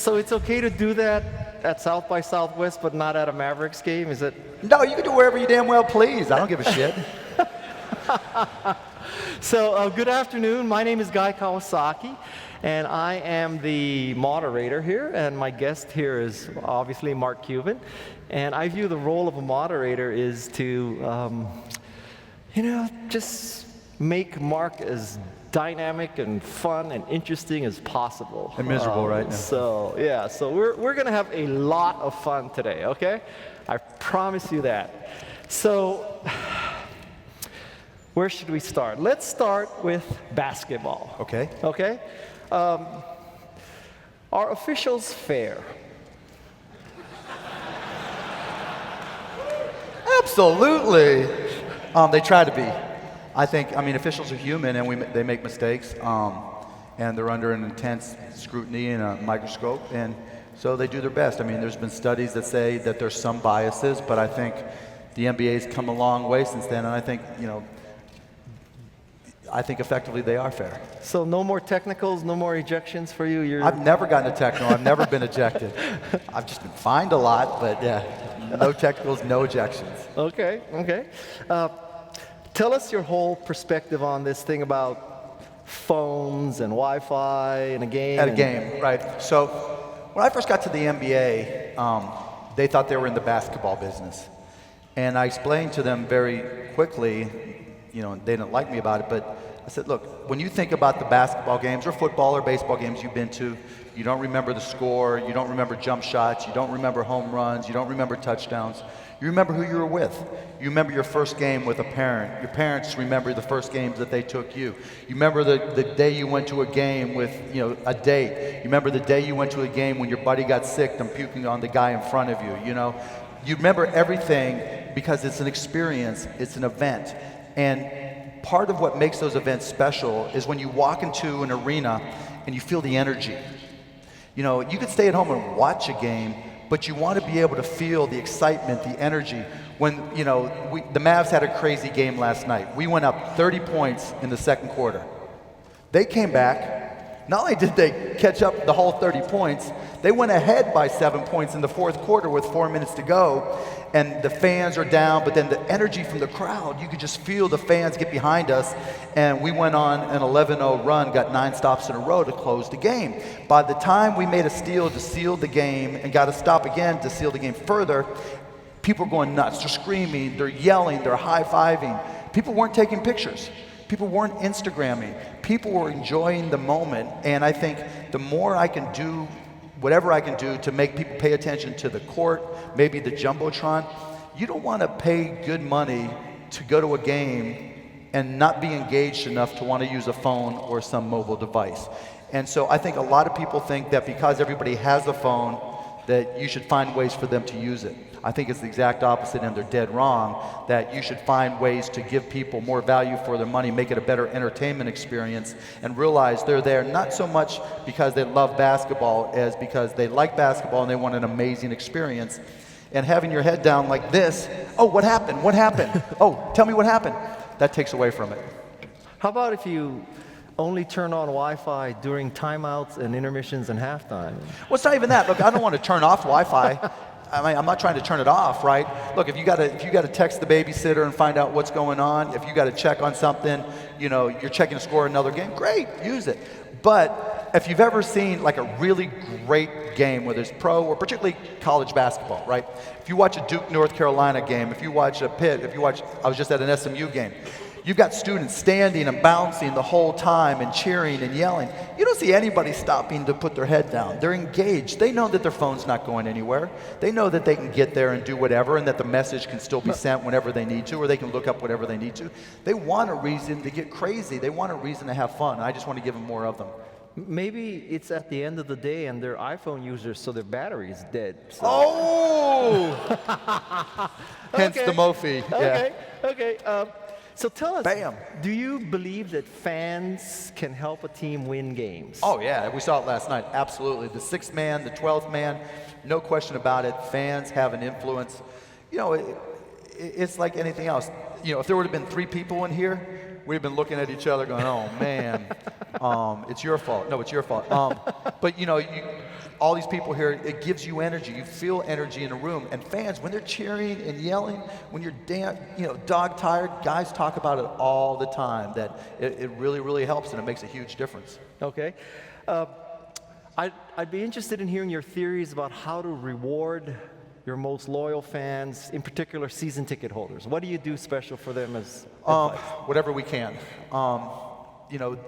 So it's okay to do that at South by Southwest, but not at a Mavericks game? Is it? No, you can do wherever you damn well please. I don't give a shit. So good afternoon. My name is Guy Kawasaki, and I am the moderator here, and my guest here is obviously Mark Cuban. And I view the role of a moderator is to, just make Mark as dynamic and fun and interesting as possible. And miserable right now. So yeah, so we're gonna have a lot of fun today, okay? I promise you that. So where should we start? Let's start with basketball. Okay. Okay? Are officials fair? Absolutely. They try to be. I mean, officials are human, and they make mistakes, and they're under an intense scrutiny and a microscope, and so they do their best. I mean, there's been studies that say that there's some biases, but I think the NBA's come a long way since then, and I think, effectively they are fair. So no more technicals, no more ejections for you? I've never gotten a technical. I've never been ejected. I've just been fined a lot, but yeah, no technicals, no ejections. Okay. Tell us your whole perspective on this thing about phones and Wi-Fi in a game. At a game, right. So when I first got to the NBA, they thought they were in the basketball business. And I explained to them very quickly, they didn't like me about it, but I said, look, when you think about the basketball games or football or baseball games you've been to, you don't remember the score, you don't remember jump shots, you don't remember home runs, you don't remember touchdowns. You remember who you were with. You remember your first game with a parent. Your parents remember the first games that they took you. You remember the day you went to a game with, a date. You remember the day you went to a game when your buddy got sick and puking on the guy in front of you, You remember everything because it's an experience, it's an event. And part of what makes those events special is when you walk into an arena and you feel the energy. You could stay at home and watch a game, but you want to be able to feel the excitement, the energy. When, the Mavs had a crazy game last night. We went up 30 points in the second quarter. They came back. Not only did they catch up the whole 30 points, they went ahead by 7 points in the fourth quarter with 4 minutes to go. And the fans are down, but then the energy from the crowd, you could just feel the fans get behind us. And we went on an 11-0 run, got 9 stops in a row to close the game. By the time we made a steal to seal the game and got a stop again to seal the game further, people were going nuts. They're screaming, they're yelling, they're high-fiving. People weren't taking pictures. People weren't Instagramming. People were enjoying the moment. And I think the more I can do whatever I can do to make people pay attention to the court, maybe the Jumbotron. You don't want to pay good money to go to a game and not be engaged enough to want to use a phone or some mobile device. And so I think a lot of people think that because everybody has a phone, that you should find ways for them to use it. I think it's the exact opposite, and they're dead wrong, that you should find ways to give people more value for their money, make it a better entertainment experience, and realize they're there not so much because they love basketball as because they like basketball and they want an amazing experience. And having your head down like this, oh, what happened? What happened? Oh, tell me what happened. That takes away from it. How about if you only turn on Wi-Fi during timeouts and intermissions and halftime? Well, it's not even that. Look, I don't want to turn off Wi-Fi. I mean, I'm not trying to turn it off, right? Look, if you got to text the babysitter and find out what's going on, if you got to check on something, you're checking to score another game, great, use it. But if you've ever seen like a really great game, whether it's pro or particularly college basketball, right? If you watch a Duke North Carolina game, if you watch a Pitt, I was just at an SMU game. You've got students standing and bouncing the whole time and cheering and yelling. You don't see anybody stopping to put their head down. They're engaged. They know that their phone's not going anywhere. They know that they can get there and do whatever, and that the message can still be sent whenever they need to, or they can look up whatever they need to. They want a reason to get crazy. They want a reason to have fun. I just want to give them more of them. Maybe it's at the end of the day and they're iPhone users, so their battery is dead. So. Oh! Hence the Mophie. Okay, okay. So tell us, Bam. Do you believe that fans can help a team win games? Oh, yeah. We saw it last night. Absolutely. The 6th man, the 12th man, no question about it. Fans have an influence. it's like anything else. You know, if there would have been 3 people in here, we'd have been looking at each other going, oh man, it's your fault. No, it's your fault. But you know, all these people here, it gives you energy. You feel energy in a room. And fans, when they're cheering and yelling, when you're dog tired, guys talk about it all the time, that it really, really helps, and it makes a huge difference. Okay. I'd be interested in hearing your theories about how to reward your most loyal fans, in particular season ticket holders. What do you do special for them as advice? Whatever we can. You know,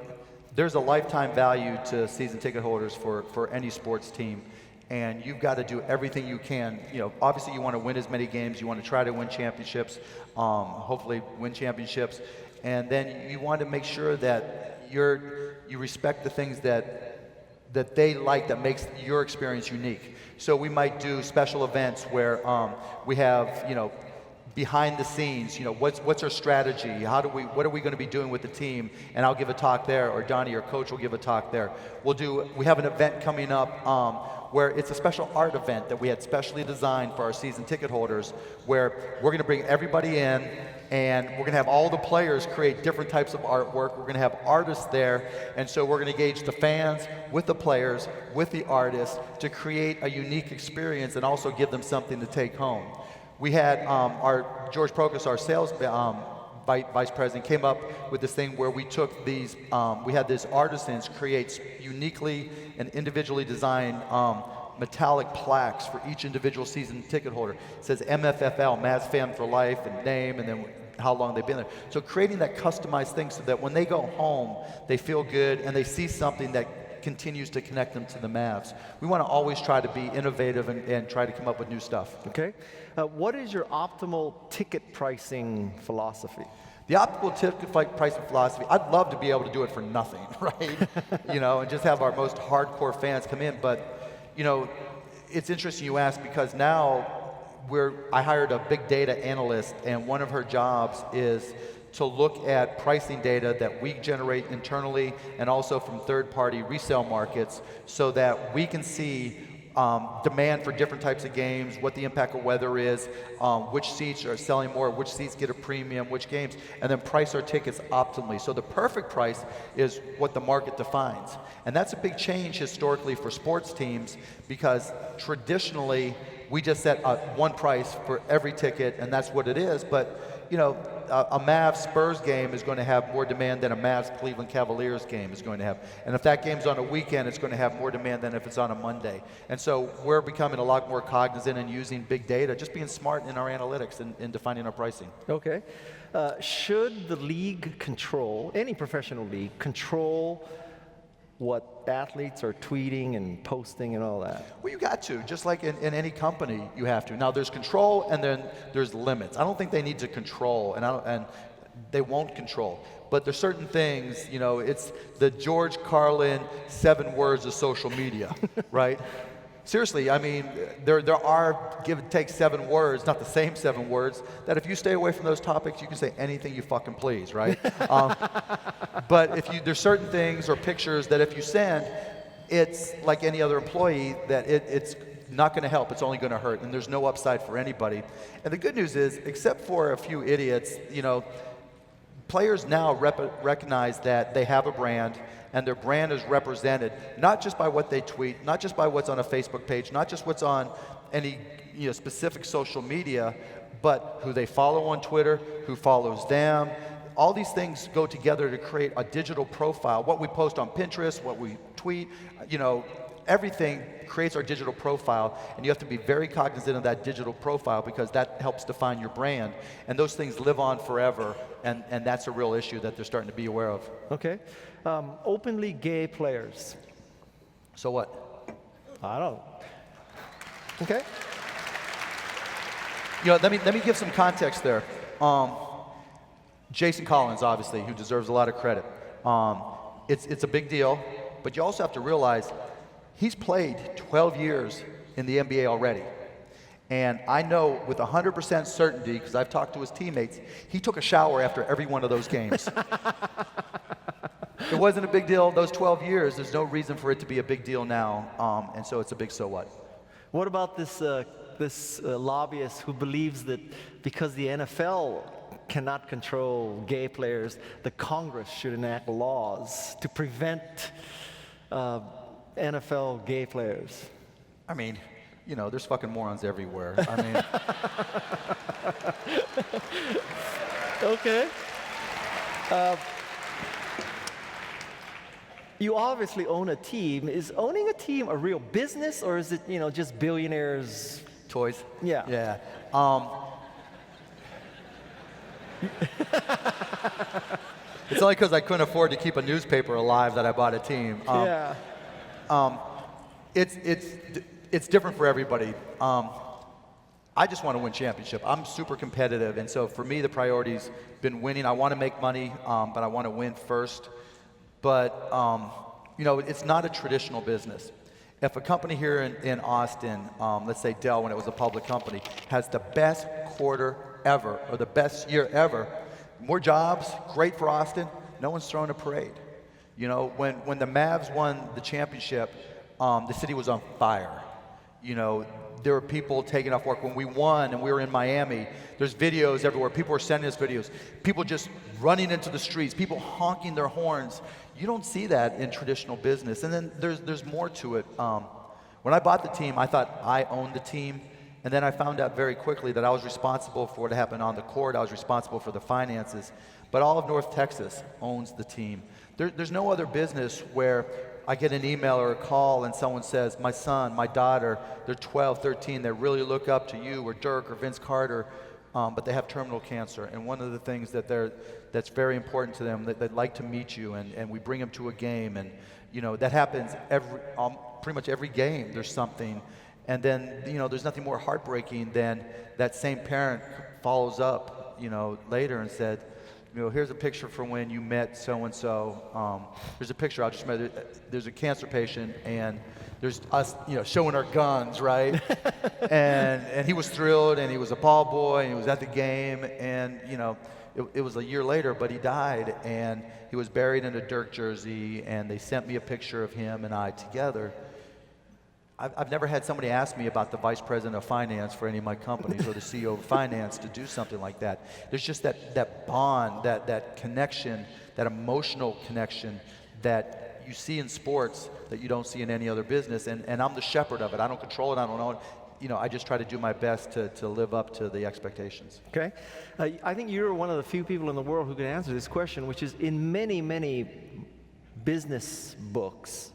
there's a lifetime value to season ticket holders for any sports team, and you've got to do everything you can. You know, obviously you want to win as many games, you want to try to win championships, hopefully win championships, and then you want to make sure that you respect the things that they like, that makes your experience unique. So we might do special events where we have, you know, behind the scenes, you know, what's our strategy? What are we going to be doing with the team? And I'll give a talk there, or Donnie, our coach, will give a talk there. We have an event coming up where it's a special art event that we had specially designed for our season ticket holders, where we're going to bring everybody in, and we're going to have all the players create different types of artwork. We're going to have artists there, and so we're going to engage the fans with the players, with the artists, to create a unique experience and also give them something to take home. We had our George Prokas, our sales vice president, came up with this thing where we took these, we had these artisans create uniquely and individually designed metallic plaques for each individual season ticket holder. It says MFFL, Mavs Fan for Life, and name, and then how long they've been there. So creating that customized thing so that when they go home, they feel good and they see something that continues to connect them to the Mavs. We want to always try to be innovative and try to come up with new stuff. Okay. What is your optimal ticket pricing philosophy? The optimal ticket pricing philosophy, I'd love to be able to do it for nothing, right? You know, and just have our most hardcore fans come in. But, you know, it's interesting you ask, because now I hired a big data analyst, and one of her jobs is to look at pricing data that we generate internally and also from third-party resale markets, so that we can see demand for different types of games, what the impact of weather is, which seats are selling more, which seats get a premium, which games, and then price our tickets optimally. So the perfect price is what the market defines. And that's a big change historically for sports teams, because traditionally we just set one price for every ticket, and that's what it is. But, you know, a Mavs-Spurs game is going to have more demand than a Mavs-Cleveland Cavaliers game is going to have. And if that game's on a weekend, it's going to have more demand than if it's on a Monday. And so we're becoming a lot more cognizant and using big data, just being smart in our analytics and defining our pricing. Okay. Should the league control, any professional league, control what athletes are tweeting and posting and all that? Well, you got to. Just like in any company, you have to. Now, there's control and then there's limits. I don't think they need to control, and they won't control. But there's certain things, you know, it's the George Carlin 7 words of social media, right? Seriously, I mean, there are give and take 7 words, not the same 7 words, that if you stay away from those topics, you can say anything you fucking please, right? But there's certain things or pictures that if you send, it's like any other employee, that it's not going to help, it's only going to hurt, and there's no upside for anybody. And the good news is, except for a few idiots, you know, players now recognize that they have a brand, and their brand is represented not just by what they tweet, not just by what's on a Facebook page, not just what's on any specific social media, but who they follow on Twitter, who follows them. All these things go together to create a digital profile. What we post on Pinterest, what we tweet, you know, everything creates our digital profile, and you have to be very cognizant of that digital profile, because that helps define your brand, and those things live on forever, and that's a real issue that they're starting to be aware of. Okay. Openly gay players. So what? I don't. Okay. You know, let me give some context there. Jason Collins, obviously, who deserves a lot of credit. It's a big deal, but you also have to realize he's played 12 years in the NBA already. And I know with 100% certainty, because I've talked to his teammates, he took a shower after every one of those games. It wasn't a big deal those 12 years. There's no reason for it to be a big deal now. And so it's a big so what. What about this this lobbyist who believes that because the NFL cannot control gay players, the Congress should enact laws to prevent NFL gay players. I mean, you know, there's fucking morons everywhere. I mean, Okay. You obviously own a team. Is owning a team a real business, or is it, you know, just billionaires? toys. Yeah. Yeah. It's only because I couldn't afford to keep a newspaper alive that I bought a team. Yeah. It's different for everybody. I just want to win championship. I'm super competitive, and so for me, the priority's been winning. I want to make money, but I want to win first. But you know, it's not a traditional business. If a company here in Austin, let's say Dell, when it was a public company, has the best quarter ever or the best year ever, more jobs, great for Austin. No one's throwing a parade. You know, when the Mavs won the championship, the city was on fire. You know, there were people taking off work. When we won and we were in Miami, there's videos everywhere. People are sending us videos. People just running into the streets, people honking their horns. You don't see that in traditional business. And then there's more to it. When I bought the team, I thought I owned the team. And then I found out very quickly that I was responsible for what happened on the court. I was responsible for the finances. But all of North Texas owns the team. There's no other business where I get an email or a call and someone says, my son, my daughter, they're 12, 13, they really look up to you or Dirk or Vince Carter, but they have terminal cancer. And one of the things that's very important to them, that they'd like to meet you, and we bring them to a game. And you know, that happens pretty much every game. There's something. And then, you know, there's nothing more heartbreaking than that same parent follows up, you know, later and said, you know, here's a picture from when you met so-and-so. There's a picture, I'll just remember, there's a cancer patient, and there's us, you know, showing our guns, right? and he was thrilled, and he was a ball boy, and he was at the game, and, you know, it was a year later, but he died, and he was buried in a Dirk jersey, and they sent me a picture of him and I together. I've never had somebody ask me about the vice president of finance for any of my companies or the CEO of finance to do something like that. There's just that bond, that connection, that emotional connection that you see in sports that you don't see in any other business. And I'm the shepherd of it. I don't control it. I don't know it. You know, I just try to do my best to live up to the expectations. Okay. I think you're one of the few people in the world who can answer this question, which is in many, many business books,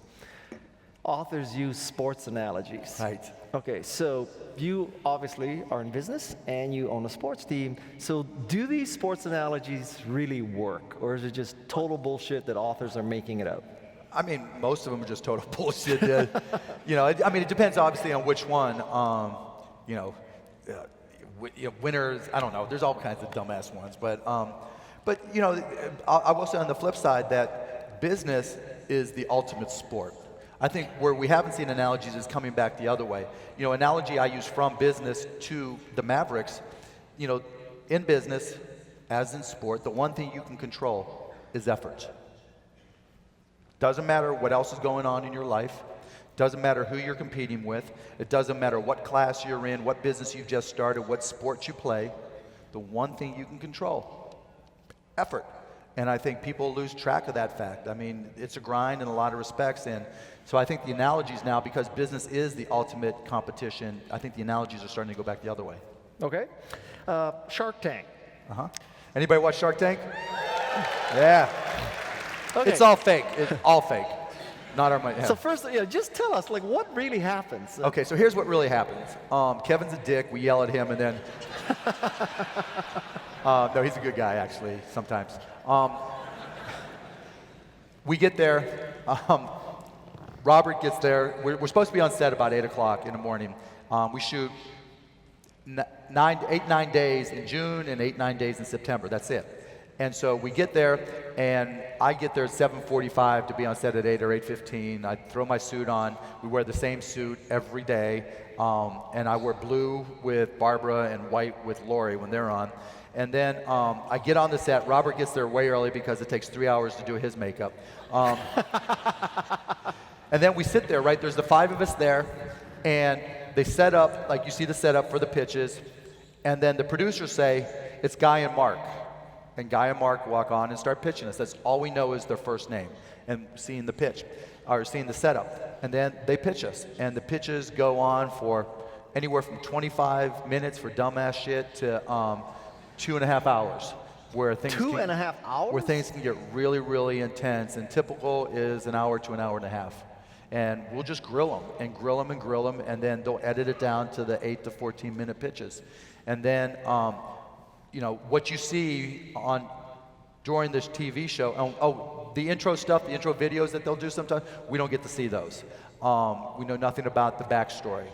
authors use sports analogies. Right. Okay, so you obviously are in business and you own a sports team. So do these sports analogies really work, or is it just total bullshit that authors are making it up? I mean, most of them are just total bullshit. You know, I mean, it depends obviously on which one. You know, winners. I don't know. There's all kinds of dumbass ones, but you know, I will say on the flip side that business is the ultimate sport. I think where we haven't seen analogies is coming back the other way. You know, analogy I use from business to the Mavericks. You know, in business, as in sport, the one thing you can control is effort. Doesn't matter what else is going on in your life. Doesn't matter who you're competing with. It doesn't matter what class you're in, what business you've just started, what sport you play. The one thing you can control, effort. And I think people lose track of that fact. I mean, it's a grind in a lot of respects. And so I think the analogies now, because business is the ultimate competition, I think the analogies are starting to go back the other way. Okay. Shark Tank. Uh-huh. Anybody watch Shark Tank? Yeah. Okay. It's all fake. It's all fake. Not our money. Yeah. So first, just tell us, like, what really happens? Okay, so here's what really happens. Kevin's a dick. We yell at him, and then... no, he's a good guy, actually, sometimes. We get there. Robert gets there. We're supposed to be on set about 8 o'clock in the morning. We shoot 9 days in June and 9 days in September. That's it. And so we get there, and I get there at 7:45 to be on set at 8 or 8:15. I throw my suit on. We wear the same suit every day. And I wear blue with Barbara and white with Lori when they're on. And then I get on the set. Robert gets there way early because it takes 3 hours to do his makeup. And then we sit there, right? There's the 5 of us there, and they set up, like you see the setup for the pitches, and then the producers say, it's Guy and Mark. And Guy and Mark walk on and start pitching us. That's all we know is their first name and seeing the pitch, or seeing the setup. And then they pitch us. And the pitches go on for anywhere from 25 minutes for dumbass shit to 2.5 hours. Where things 2.5 hours? Where things can get really, really intense. And typical is an hour to an hour and a half. And we'll just grill them and grill them and grill them, and then they'll edit it down to the 8 to 14 minute pitches. And then, you know, what you see during this TV show, the intro stuff, the intro videos that they'll do sometimes, we don't get to see those. We know nothing about the backstory.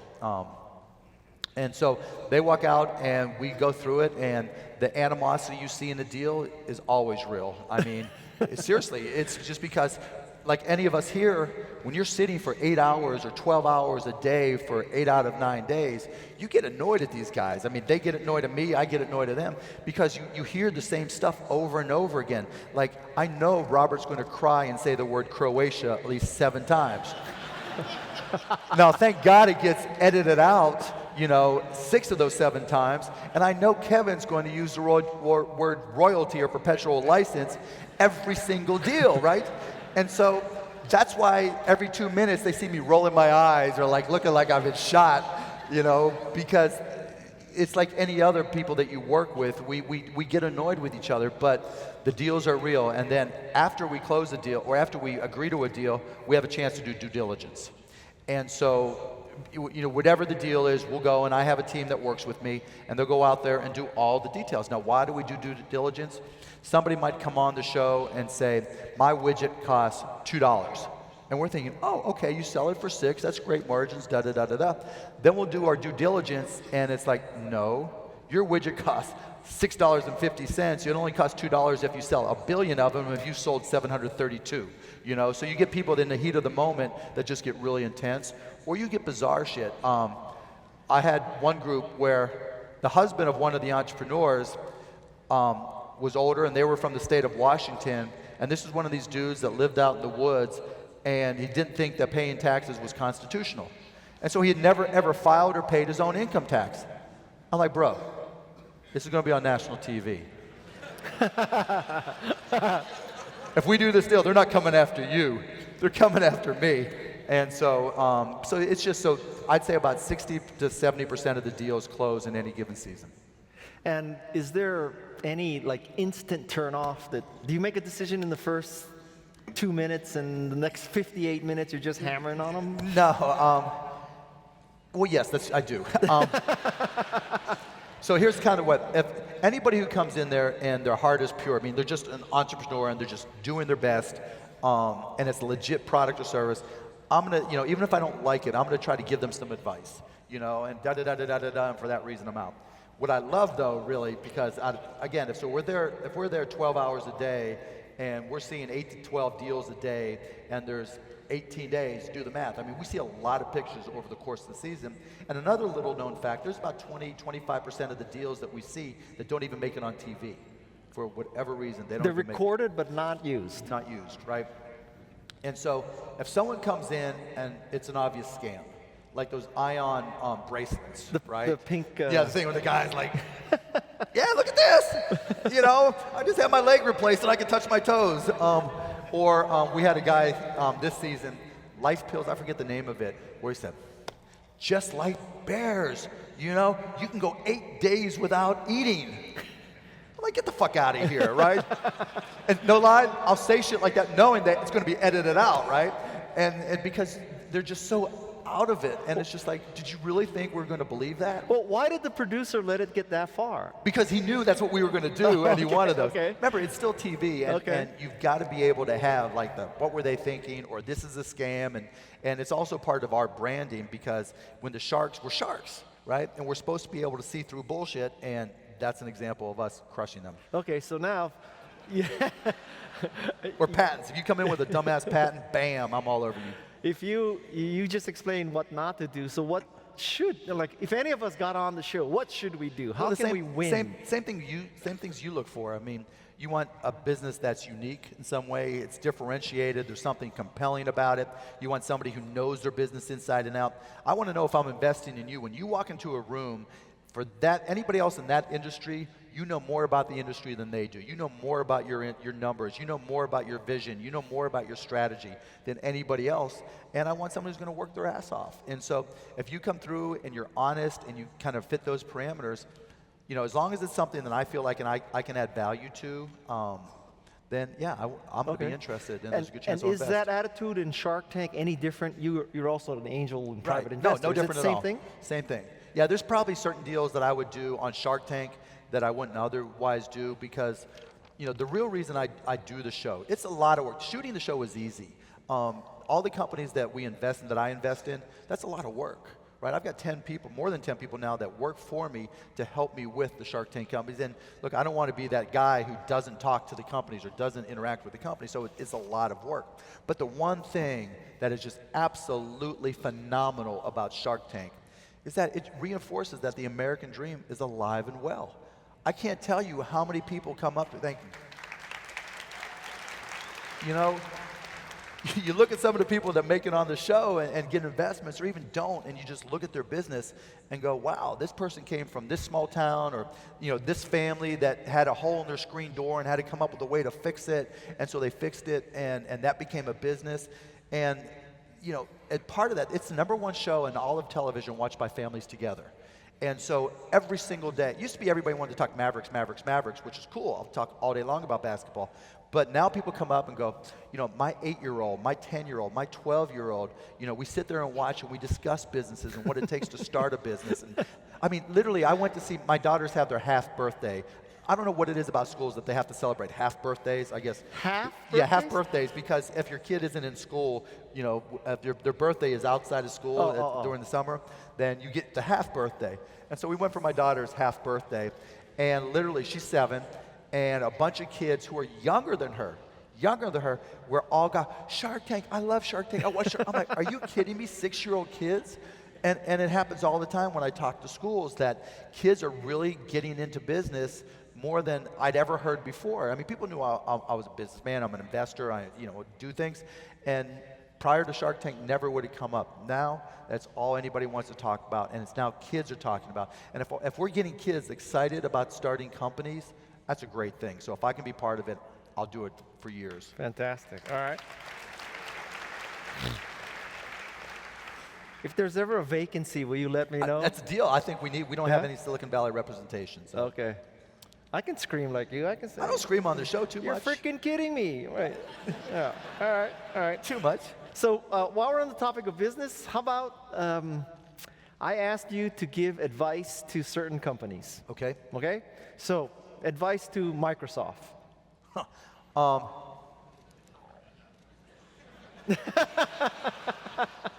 And so they walk out and we go through it, and the animosity you see in the deal is always real. I mean, seriously, it's just because, like any of us here, when you're sitting for 8 hours or 12 hours a day for 8 out of 9 days, you get annoyed at these guys. I mean, they get annoyed at me, I get annoyed at them, because you hear the same stuff over and over again. Like, I know Robert's going to cry and say the word Croatia at least 7 times. Now, thank God it gets edited out, you know, 6 of those 7 times. And I know Kevin's going to use the word royalty or perpetual license every single deal, right? And so that's why every 2 minutes they see me rolling my eyes or like looking like I've been shot, you know, because it's like any other people that you work with. We get annoyed with each other, but the deals are real. And then after we close a deal, or after we agree to a deal, we have a chance to do due diligence. And so, you know, whatever the deal is, we'll go, and I have a team that works with me, and they'll go out there and do all the details. Now, why do we do due diligence? Somebody might come on the show and say, my widget costs $2. And we're thinking, oh, okay, you sell it for $6, that's great margins, da-da-da-da-da. Then we'll do our due diligence, and it's like, no, your widget costs $6.50. It only costs $2 if you sell 1 billion of them, if you sold 732. You know, so you get people in the heat of the moment that just get really intense, or you get bizarre shit. I had one group where the husband of one of the entrepreneurs was older, and they were from the state of Washington, and this is one of these dudes that lived out in the woods, and he didn't think that paying taxes was constitutional. And so he had never, ever filed or paid his own income tax. I'm like, bro, this is going to be on national TV. If we do this deal, they're not coming after you. They're coming after me. And so, so it's just so, I'd say about 60 to 70% of the deals close in any given season. And is there any like instant turn off that, do you make a decision in the first 2 minutes and the next 58 minutes you're just hammering on them? No, well, yes, I do. So here's kind of what, if anybody who comes in there and their heart is pure, I mean, they're just an entrepreneur and they're just doing their best, and it's a legit product or service, I'm gonna, you know, even if I don't like it, I'm gonna try to give them some advice, you know, and da-da-da-da-da-da, and for that reason I'm out. What I love though, really, because again, if we're there 12 hours a day, and we're seeing 8 to 12 deals a day, and there's 18 days, do the math. I mean, we see a lot of pictures over the course of the season. And another little known fact, there's about 25% of the deals that we see that don't even make it on TV. For whatever reason, they don't They're even recorded but not used. Not used, right? And so if someone comes in and it's an obvious scam, like those ion bracelets, right? The pink... Yeah, the thing where the guy's like, yeah, look at this! You know, I just had my leg replaced and I can touch my toes. Or we had a guy this season, Life Pills, I forget the name of it, where he said, just like bears, you know, you can go 8 days without eating. I'm like, get the fuck out of here, right? And no lie, I'll say shit like that knowing that it's going to be edited out, right? And because they're just so out of it, and it's just like, did you really think we're going to believe that? Well, why did the producer let it get that far? Because he knew that's what we were going to do, and he wanted those. Okay. Remember, it's still TV, and you've got to be able to have like the what were they thinking, or this is a scam, and it's also part of our branding, because when we're sharks, right? And we're supposed to be able to see through bullshit, and that's an example of us crushing them. Okay, so now, yeah. Or patents. If you come in with a dumbass patent, bam, I'm all over you. If you just explained what not to do, so like, if any of us got on the show, what should we do? How can we win? Same things you look for. I mean, you want a business that's unique in some way. It's differentiated. There's something compelling about it. You want somebody who knows their business inside and out. I want to know if I'm investing in you. When you walk into a room, for that, anybody else in that industry, you know more about the industry than they do. You know more about your numbers. You know more about your vision. You know more about your strategy than anybody else. And I want someone who's going to work their ass off. And so if you come through and you're honest and you kind of fit those parameters, you know, as long as it's something that I feel like I can add value to, then yeah, I'm going to be interested, and there's a good chance I'll invest. And is that attitude in Shark Tank any different? You're also an angel and private investor. No different at all. Same thing? Same thing. Yeah, there's probably certain deals that I would do on Shark Tank that I wouldn't otherwise do because, you know, the real reason I do the show, it's a lot of work. Shooting the show is easy. All the companies that we invest in, that I invest in, that's a lot of work. Right? I've got 10 people, more than 10 people now that work for me to help me with the Shark Tank companies. And look, I don't want to be that guy who doesn't talk to the companies or doesn't interact with the company, so it's a lot of work. But the one thing that is just absolutely phenomenal about Shark Tank is that it reinforces that the American dream is alive and well. I can't tell you how many people come up to thank you. You know, you look at some of the people that make it on the show and get investments or even don't, and you just look at their business and go, wow, this person came from this small town, or you know, this family that had a hole in their screen door and had to come up with a way to fix it, and so they fixed it, and that became a business. And you know, as part of that, it's the #1 show in all of television watched by families together. And so every single day, it used to be everybody wanted to talk Mavericks, which is cool. I'll talk all day long about basketball. But now people come up and go, you know, my 8-year-old, my 10-year-old, my 12-year-old, you know, we sit there and watch and we discuss businesses and what it takes to start a business. And I mean, literally, I went to see, my daughters have their half birthday. I don't know what it is about schools that they have to celebrate half birthdays, I guess. Half birthdays? Yeah, half birthdays, because if your kid isn't in school, you know, if their birthday is outside of school during the summer, then you get the half birthday. And so we went for my daughter's half birthday, and literally, she's 7, and a bunch of kids who are younger than her, were all got, Shark Tank, I love Shark Tank, I watch Shark. I'm like, are you kidding me, 6-year-old kids? And it happens all the time when I talk to schools that kids are really getting into business more than I'd ever heard before. I mean, people knew I was a businessman, I'm an investor, I do things, and prior to Shark Tank never would have come up. Now, that's all anybody wants to talk about, and it's now kids are talking about. And if we're getting kids excited about starting companies, that's a great thing. So if I can be part of it, I'll do it for years. Fantastic. All right. If there's ever a vacancy, will you let me know? That's a deal. I think we don't have any Silicon Valley representation. So. Okay. I can scream like you. I don't scream on the show too You're much. You're freaking kidding me. Right. Yeah. All right. Too much. So while we're on the topic of business, how about I asked you to give advice to certain companies. Okay. Okay? So advice to Microsoft.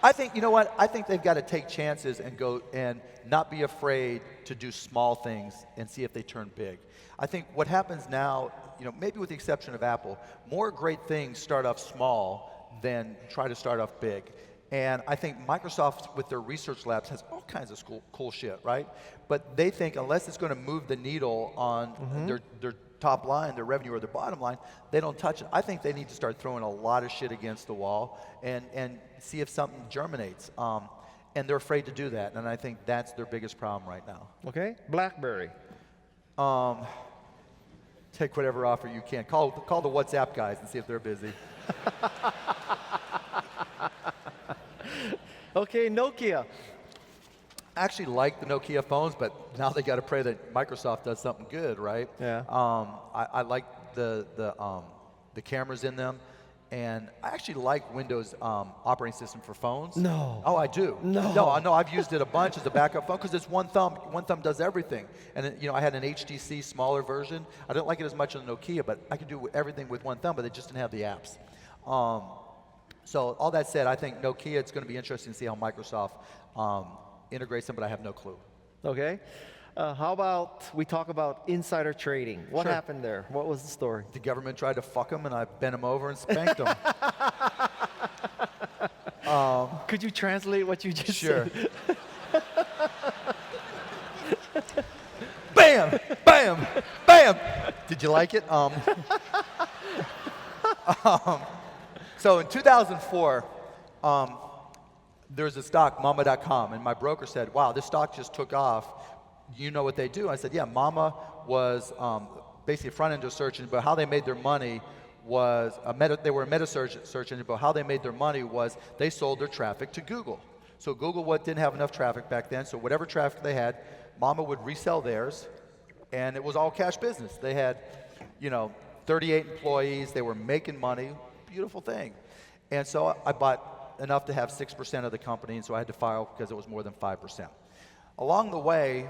I think, you know what? I think they've got to take chances and go and not be afraid to do small things and see if they turn big. I think what happens now, maybe with the exception of Apple, more great things start off small than try to start off big. And I think Microsoft, with their research labs, has all kinds of cool shit, right? But they think unless it's going to move the needle on their top line, their revenue, or their bottom line, they don't touch it. I think they need to start throwing a lot of shit against the wall and see if something germinates. And they're afraid to do that, and I think that's their biggest problem right now. Okay, BlackBerry. Take whatever offer you can. Call the WhatsApp guys and see if they're busy. Okay, Nokia. I actually like the Nokia phones, but now they got to pray that Microsoft does something good, right? Yeah. I like the cameras in them, and I actually like Windows operating system for phones. No. Oh, I do. No, I've used it a bunch as a backup phone because it's one thumb. One thumb does everything. And I had an HTC smaller version. I didn't like it as much on the Nokia, but I could do everything with one thumb, but it just didn't have the apps. So all that said, I think Nokia, it's going to be interesting to see how Microsoft integrates them, but I have no clue. Okay. How about we talk about insider trading? What Sure. happened there? What was the story? The government tried to fuck them, and I bent them over and spanked them. Could you translate what you just Sure. said? Did you like it? So in 2004, there's a stock, Mama.com, and my broker said, wow, this stock just took off. You know what they do? I said, yeah, Mama was basically a front-end to a search engine, but how they made their money was, they were a meta search engine, but how they made their money was they sold their traffic to Google. So Google didn't have enough traffic back then, so whatever traffic they had, Mama would resell theirs, and it was all cash business. They had, 38 employees, they were making money, beautiful thing. And so I bought enough to have 6% of the company, and so I had to file because it was more than 5%. Along the way,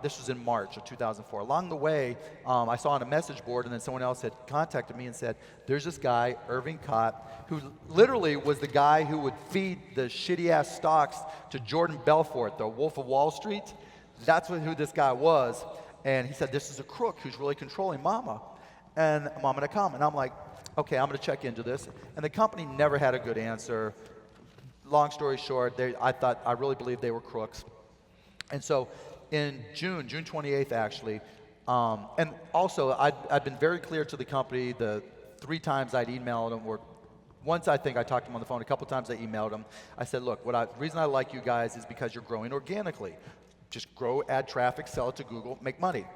this was in March of 2004, along the way, I saw on a message board, and then someone else had contacted me and said, there's this guy, Irving Kott, who literally was the guy who would feed the shitty-ass stocks to Jordan Belfort, the Wolf of Wall Street. That's who this guy was. And he said, this is a crook who's really controlling Mama and Mama.com. And I'm like, okay, I'm going to check into this. And the company never had a good answer. Long story short, I really believed they were crooks. And so in June 28th actually, and also I'd been very clear to the company the 3 times I'd emailed them, or once I think I talked to them on the phone, a couple times I emailed them. I said, look, the reason I like you guys is because you're growing organically. Just grow, add traffic, sell it to Google, make money.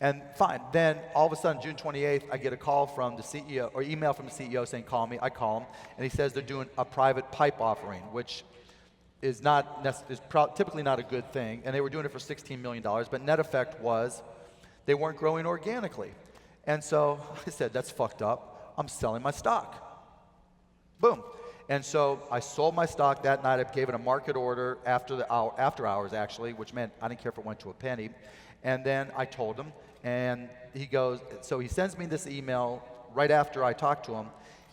And fine, then all of a sudden, June 28th, I get a call from the CEO, or email from the CEO saying, call me. I call him, and he says they're doing a private pipe offering, which is typically not a good thing, and they were doing it for $16 million, but net effect was they weren't growing organically. And so I said, that's fucked up. I'm selling my stock. Boom. And so I sold my stock that night. I gave it a market order after hours, actually, which meant I didn't care if it went to a penny. And then I told him, and he goes, so he sends me this email right after I talked to him,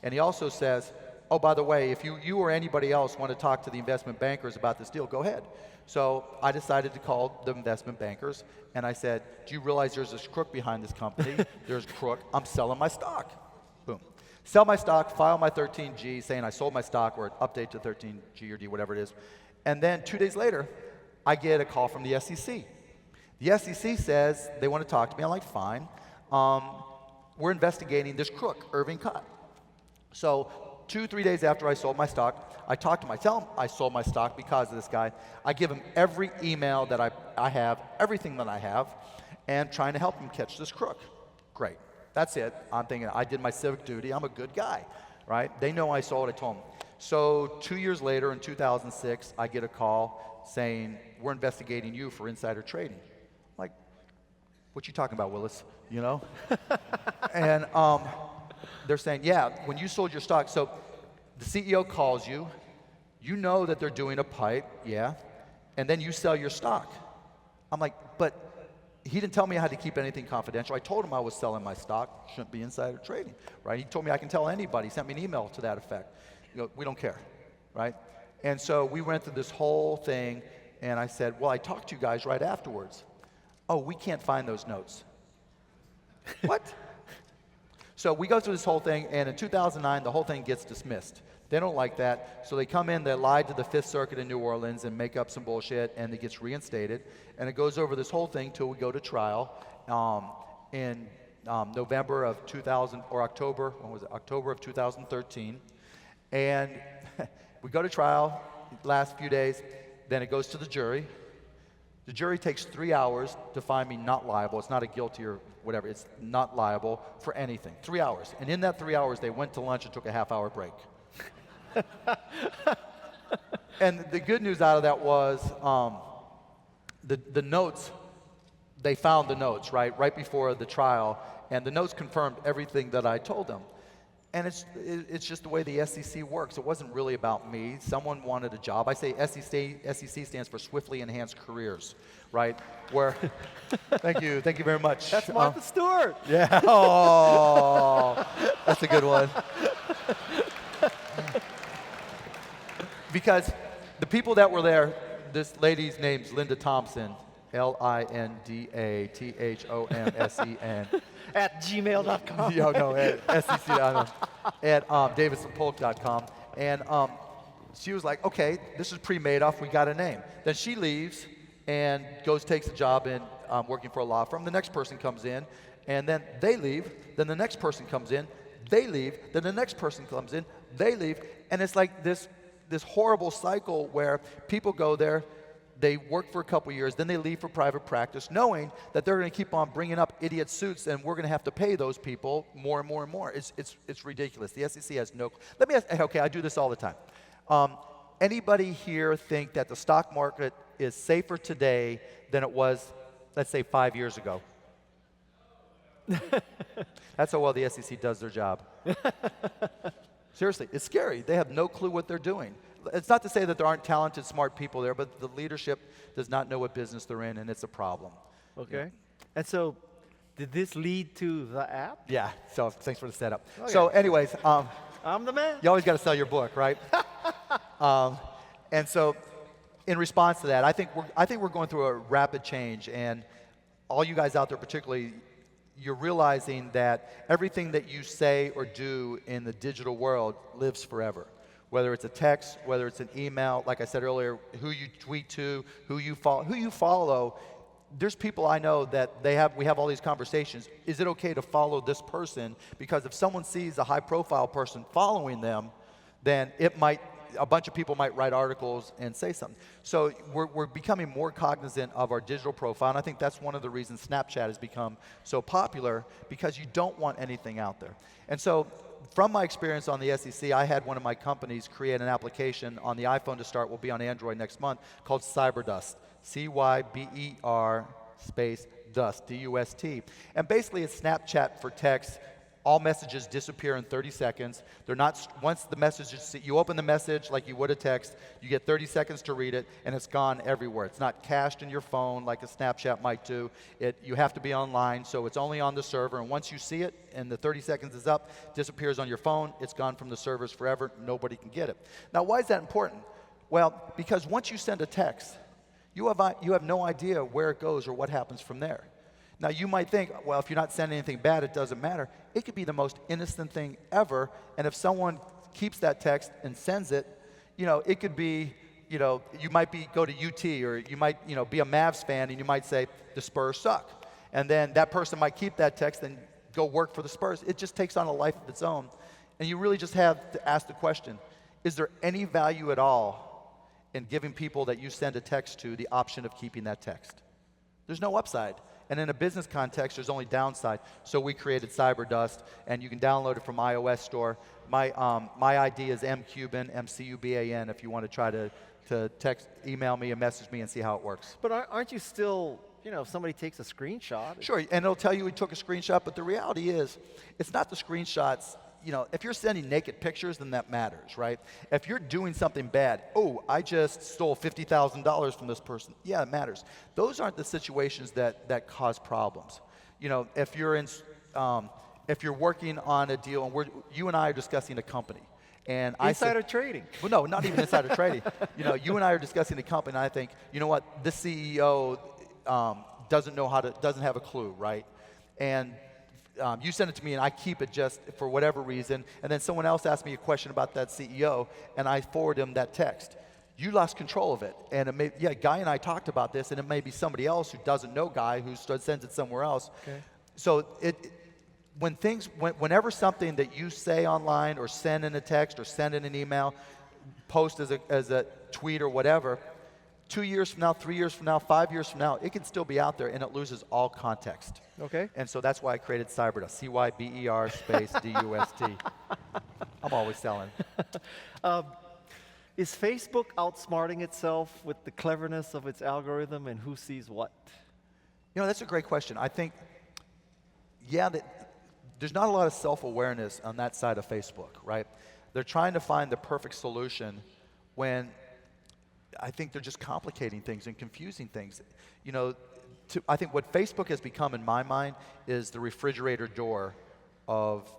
and he also says, oh, by the way, if you or anybody else want to talk to the investment bankers about this deal, go ahead. So I decided to call the investment bankers, and I said, do you realize there's this crook behind this company? There's a crook. I'm selling my stock. Boom. Sell my stock, file my 13G saying I sold my stock, or update to 13G or D, whatever it is. And then 2 days later, I get a call from the SEC. The SEC says they want to talk to me. I'm like, fine. We're investigating this crook, Irving Kott. So 2-3 days after I sold my stock, I talk to him. I tell him I sold my stock because of this guy. I give him every email that I have, everything that I have, and trying to help him catch this crook. Great. That's it. I'm thinking I did my civic duty. I'm a good guy, right? They know I sold. I told them. So 2 years later, in 2006, I get a call saying, we're investigating you for insider trading. I'm like, what you talking about, Willis? And they're saying, yeah, when you sold your stock, so the CEO calls you, you know that they're doing a pipe, yeah, and then you sell your stock. I'm like, but he didn't tell me I had to keep anything confidential. I told him I was selling my stock. Shouldn't be insider trading, right? He told me I can tell anybody. He sent me an email to that effect. We don't care, right? And so we went through this whole thing, and I said, well, I talked to you guys right afterwards. Oh, we can't find those notes. What? So we go through this whole thing, and in 2009, the whole thing gets dismissed. They don't like that, so they come in, they lie to the Fifth Circuit in New Orleans and make up some bullshit, and it gets reinstated. And it goes over this whole thing till we go to trial in November of 2000, or October, when was it? October of 2013. And we go to trial, last few days, then it goes to the jury. The jury takes 3 hours to find me not liable. It's not a guilty or whatever. It's not liable for anything. 3 hours. And in that 3 hours, they went to lunch and took a half-hour break. And the good news out of that was the notes, they found the notes, right before the trial, and the notes confirmed everything that I told them. And it's just the way the SEC works. It wasn't really about me. Someone wanted a job. I say SEC stands for Swiftly Enhanced Careers, right? Where, thank you very much. That's Martha Stewart. Yeah, oh, that's a good one. Because the people that were there, this lady's name's Linda Thompson, LindaThomsen. At gmail.com. No, at SEC, at davidsonpolk.com. And she was like, okay, this is pre-Madoff, we got a name. Then she leaves and takes a job in working for a law firm. The next person comes in, and then they leave, then the next person comes in, they leave, then the next person comes in, they leave, and it's like this horrible cycle where people go there, they work for a couple years, then they leave for private practice, knowing that they're going to keep on bringing up idiot suits, and we're going to have to pay those people more and more and more. It's ridiculous. The SEC has no. Let me ask. Okay, I do this all the time. Anybody here think that the stock market is safer today than it was, let's say, 5 years ago? That's how well the SEC does their job. Seriously, it's scary. They have no clue what they're doing. It's not to say that there aren't talented, smart people there, but the leadership does not know what business they're in, and it's a problem. Okay. Yeah. And so, did this lead to the app? Yeah, so thanks for the setup. Okay. So anyways, I'm the man. you always got to sell your book, right? And so in response to that, I think we're going through a rapid change, and all you guys out there particularly, you're realizing that everything that you say or do in the digital world lives forever. Whether it's a text, whether it's an email, like I said earlier, who you tweet to, who you follow. There's people I know that we have all these conversations. Is it okay to follow this person? Because if someone sees a high-profile person following them, then a bunch of people might write articles and say something. So we're becoming more cognizant of our digital profile, and I think that's one of the reasons Snapchat has become so popular, because you don't want anything out there. And so from my experience on the SEC, I had one of my companies create an application on the iPhone to start, will be on Android next month, called Cyberdust. C-Y-B-E-R space dust, D-U-S-T. And basically it's Snapchat for text. All messages disappear in 30 seconds. They're not, once the message is, you open the message like you would a text, you get 30 seconds to read it, and it's gone everywhere. It's not cached in your phone like a Snapchat might do. You have to be online, so it's only on the server, and once you see it and the 30 seconds is up, disappears on your phone, it's gone from the servers forever, nobody can get it. Now, why is that important? Well, because once you send a text, you have no idea where it goes or what happens from there. Now, you might think, well, if you're not sending anything bad, it doesn't matter. It could be the most innocent thing ever, and if someone keeps that text and sends it, it could be, you might go to UT, or you might, be a Mavs fan, and you might say, the Spurs suck. And then that person might keep that text and go work for the Spurs. It just takes on a life of its own. And you really just have to ask the question, is there any value at all in giving people that you send a text to the option of keeping that text? There's no upside. And in a business context, there's only downside. So we created Cyberdust, and you can download it from iOS store. My ID is mcuban, M-C-U-B-A-N, if you want to try to text, email me, and message me and see how it works. But aren't you still, if somebody takes a screenshot? Sure, and it'll tell you we took a screenshot, but the reality is, it's not the screenshots. If you're sending naked pictures, then that matters, right? If you're doing something bad, oh, I just stole $50,000 from this person, yeah, it matters. Those aren't the situations that cause problems. If you're working on a deal, and you and I are discussing a company, and insider trading. Well, no, not even insider trading. You and I are discussing the company, and I think, you know what, this CEO doesn't have a clue, right? And you send it to me, and I keep it just for whatever reason, and then someone else asks me a question about that CEO, and I forward him that text. You lost control of it, and Guy and I talked about this, and it may be somebody else who doesn't know Guy who sends it somewhere else. Okay. So whenever something that you say online, or send in a text, or send in an email, post as a tweet or whatever, 2 years from now, 3 years from now, 5 years from now, it can still be out there, and it loses all context. Okay. And so that's why I created Cyberdust, C-Y-B-E-R space D-U-S-T. I'm always selling. Is Facebook outsmarting itself with the cleverness of its algorithm and who sees what? That's a great question. I think, there's not a lot of self-awareness on that side of Facebook, right? They're trying to find the perfect solution when I think they're just complicating things and confusing things. I think what Facebook has become in my mind is the refrigerator door of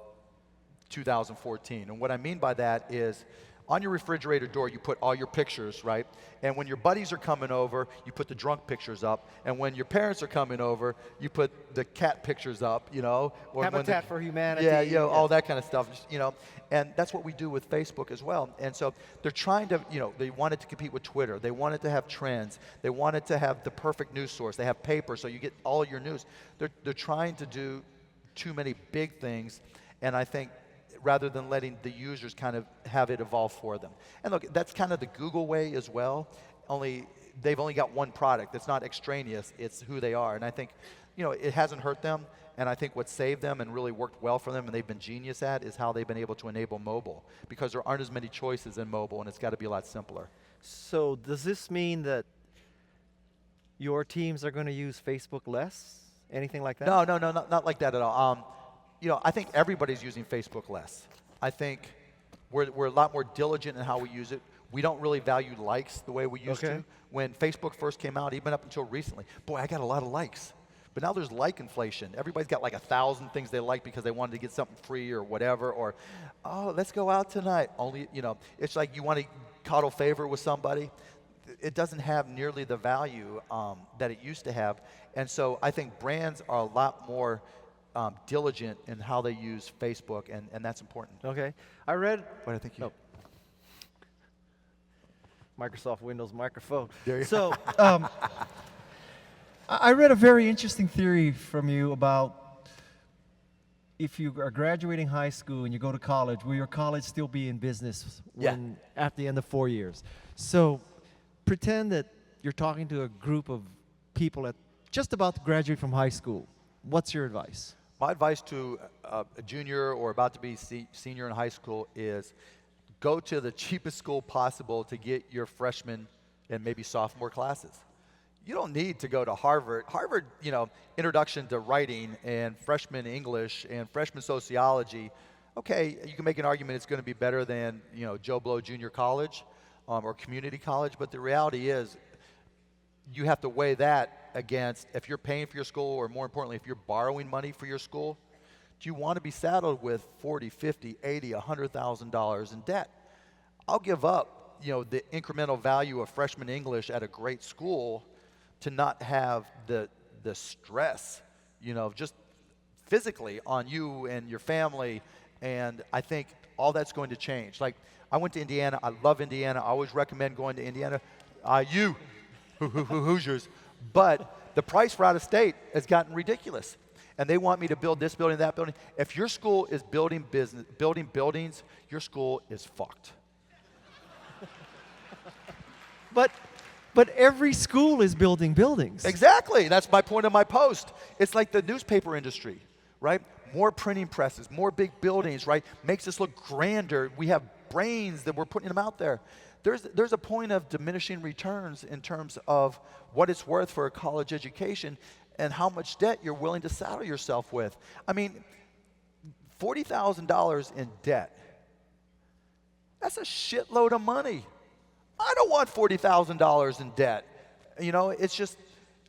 2014. And what I mean by that is On your refrigerator door, you put all your pictures, right? And when your buddies are coming over, you put the drunk pictures up. And when your parents are coming over, you put the cat pictures up, you know? Or Habitat for Humanity. Yeah, you know, all that kind of stuff, you know? And that's what we do with Facebook as well. And so they're trying to, you know, they wanted to compete with Twitter. They wanted to have trends. They wanted to have the perfect news source. They have paper, so you get all your news. They're trying to do too many big things, and I think rather than letting the users kind of have it evolve for them. And look, that's kind of the Google way as well, only they've only got one product. It's not extraneous, it's who they are. And I think, you know, it hasn't hurt them, and I think what saved them and really worked well for them and they've been genius at is how they've been able to enable mobile, because there aren't as many choices in mobile and it's got to be a lot simpler. So does this mean that your teams are going to use Facebook less? Anything like that? No, not like that at all. You know, I think everybody's using Facebook less. I think we're a lot more diligent in how we use it. We don't really value likes the way we used to. When Facebook first came out, even up until recently, boy, I got a lot of likes. But now there's like inflation. Everybody's got like 1,000 things they like because they wanted to get something free or whatever, or, oh, let's go out tonight. Only, you know, it's like you want to coddle favor with somebody. It doesn't have nearly the value that it used to have. And so I think brands are a lot more diligent in how they use Facebook, and that's important. Okay. I read... But I think you... Microsoft Windows microphone. There you So, I read a very interesting theory from you about if you are graduating high school and you go to college, will your college still be in business when at the end of 4 years? So, pretend that you're talking to a group of people at just about to graduate from high school. What's your advice? My advice to a junior or about to be senior in high school is go to the cheapest school possible to get your freshman and maybe sophomore classes. You don't need to go to Harvard. Harvard, you know, introduction to writing and freshman English and freshman sociology. Okay, you can make an argument it's going to be better than, you know, Joe Blow Junior College or community college, but the reality is you have to weigh that against if you're paying for your school, or more importantly, if you're borrowing money for your school, do you want to be saddled with $40, $50, $80, $100,000 in debt? I'll give up, you know, the incremental value of freshman English at a great school to not have the stress, you know, just physically on you and your family. And I think all that's going to change. Like, I went to Indiana. I love Indiana. I always recommend going to Indiana. Hoosiers. But the price for out of state has gotten ridiculous. And they want me to build this building, that building. If your school is building buildings, your school is fucked. But every school is building buildings. Exactly. That's my point of my post. It's like the newspaper industry, right? More printing presses, more big buildings, right? Makes us look grander. We have brains that we're putting them out there. There's a point of diminishing returns in terms of what it's worth for a college education and how much debt you're willing to saddle yourself with. I mean, $40,000 in debt, that's a shitload of money. I don't want $40,000 in debt. You know, it's just,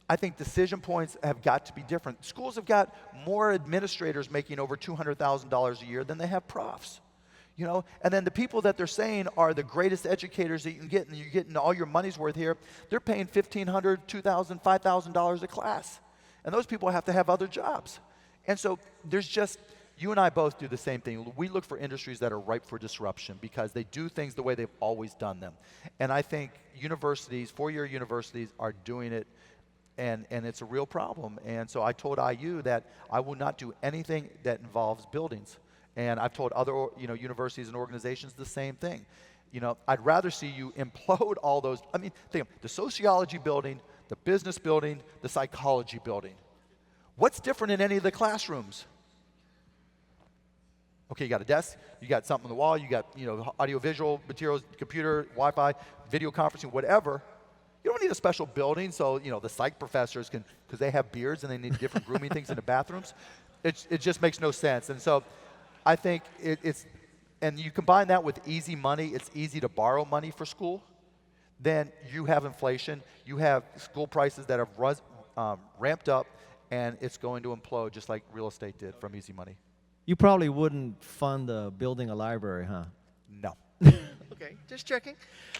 I think decision points have got to be different. Schools have got more administrators making over $200,000 a year than they have profs. You know, and then the people that they're saying are the greatest educators that you can get, and you're getting all your money's worth here, they're paying $1,500, $2,000, $5,000 a class. And those people have to have other jobs. And so there's just, you and I both do the same thing. We look for industries that are ripe for disruption because they do things the way they've always done them. And I think universities, four-year universities, are doing it, and it's a real problem. And so I told IU that I will not do anything that involves buildings. And I've told other, you know, universities and organizations the same thing. You know, I'd rather see you implode all those. I mean, think of the sociology building, the business building, the psychology building. What's different in any of the classrooms? Okay, you got a desk, you got something on the wall, you got, you know, audiovisual materials, computer, Wi-Fi, video conferencing, whatever. You don't need a special building so, you know, the psych professors can, because they have beards and they need different grooming things in the bathrooms. It just makes no sense. And so I think it's, and you combine that with easy money, it's easy to borrow money for school, then you have inflation, you have school prices that have ramped up, and it's going to implode just like real estate did from easy money. You probably wouldn't fund building a library, huh? No. Okay. Okay, just checking.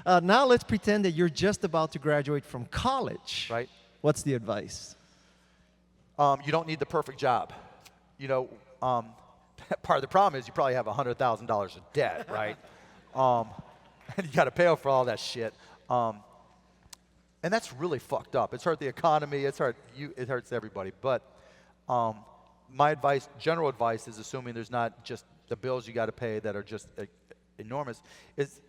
Now let's pretend that you're just about to graduate from college. Right. What's the advice? You don't need the perfect job. You know, part of the problem is you probably have $100,000 of debt, right? And you got to pay off for all that shit. And that's really fucked up. It's hurt the economy. It's hurt you. It hurts everybody. But my advice, general advice, is assuming there's not just the bills you got to pay that are just enormous. Is